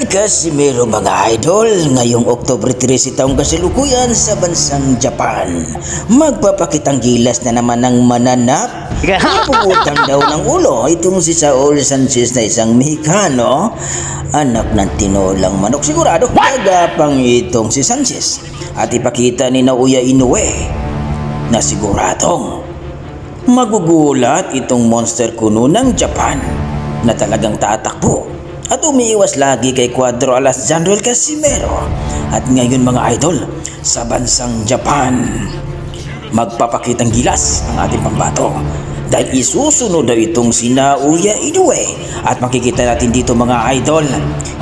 Casimero mga idol, ngayong Oktubre 13 taong kasalukuyan sa bansang Japan. Magpapakitang gilas na naman ng mananap. Puputang daw ng ulo itong si Saul Sanchez na isang Mexicano, anak ng tinolang manok. Sigurado gagapang itong si Sanchez at ipakita ni Naoya Inoue na siguradong magugulat itong monster kuno ng Japan na talagang tatakbo at umiiwas lagi kay Cuadro Alas Jandrel Casimero. At ngayon mga idol, sa bansang Japan, magpapakitang gilas ang ating pambato dahil isusunod daw itong si Naoya Inoue. At makikita natin dito mga idol,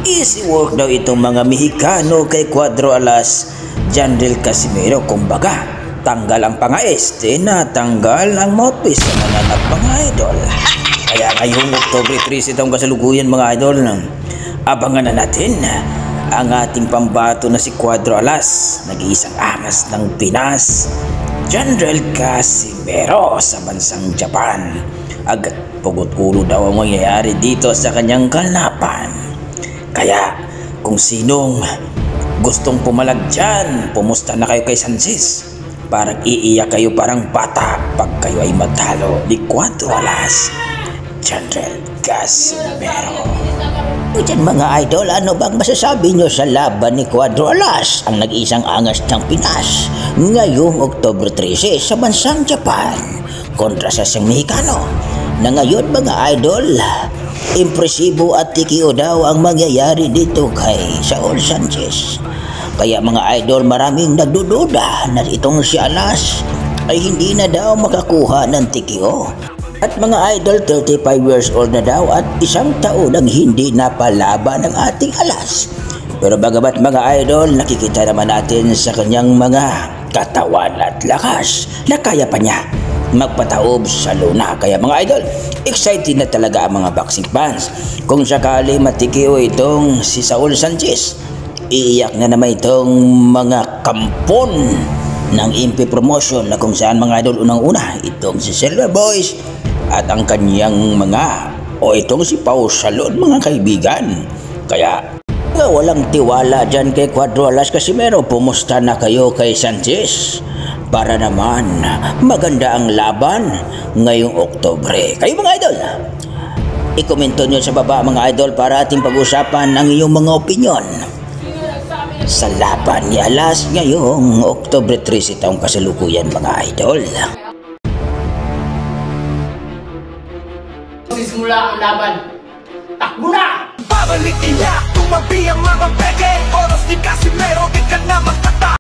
easy work daw itong mga Mexicano kay Cuadro Alas Jandrel Casimero. Kumbaga, tanggal ang panga-este na tanggal ang mouthpiece na nananap mga idol. Kaya ngayong Oktubre 13 taong kasalukuyan mga idol, abangan na natin ang ating pambato na si Cuadro Alas, nag-iisang angas ng Pinas, Jandrel Casimero sa bansang Japan. Agad pugot ulo daw ang mangyayari dito sa kanyang kalaban. Kaya kung sinong gustong pumalag dyan, pumusta na kayo kay Sanchez. Parang iiyak kayo parang bata pag kayo ay matalo ni Cuadro Alas Jandrel Casimero. O dyan mga idol, ano bang masasabi nyo sa laban ni Cuadro Alas, ang nag-iisang angas ng Pinas, ngayong Oktubre 13 sa bansang Japan kontra sa isang Mexicano na ngayon mga idol, impresibo at tikiyo daw ang mangyayari dito kay Saul Sanchez. Kaya mga idol, maraming nagdududa na itong si Alas ay hindi na daw makakuha ng tikiyo. At mga idol, 35 years old na daw at isang taon ang hindi napalaban ng ating Alas. Pero bagamat mga idol, nakikita naman natin sa kanyang mga katawan at lakas na kaya pa niya magpataob sa luna. Kaya mga idol, excited na talaga ang mga boxing fans. Kung sakali matikiyo itong si Saul Sanchez, iiyak na naman itong mga kampon ng MP Promotion na kung saan mga idol unang-una itong si Silver Boys at ang kanyang mga itong si Pau Salon mga kaibigan. Kaya walang tiwala dyan kay Cuadro Alas Casimero, pumusta na kayo kay Sanchez para naman maganda ang laban ngayong Oktubre. Kayo mga idol, ikomento nyo sa baba mga idol para ating pag-usapan ang iyong mga opinyon sa laban ni Alas ngayong Oktubre 13 taong kasalukuyan mga idol. Simula ang laban, takbo na! Babalik iyak, tumabi ang mga peke, oras ni Casimero, di ka na magtata.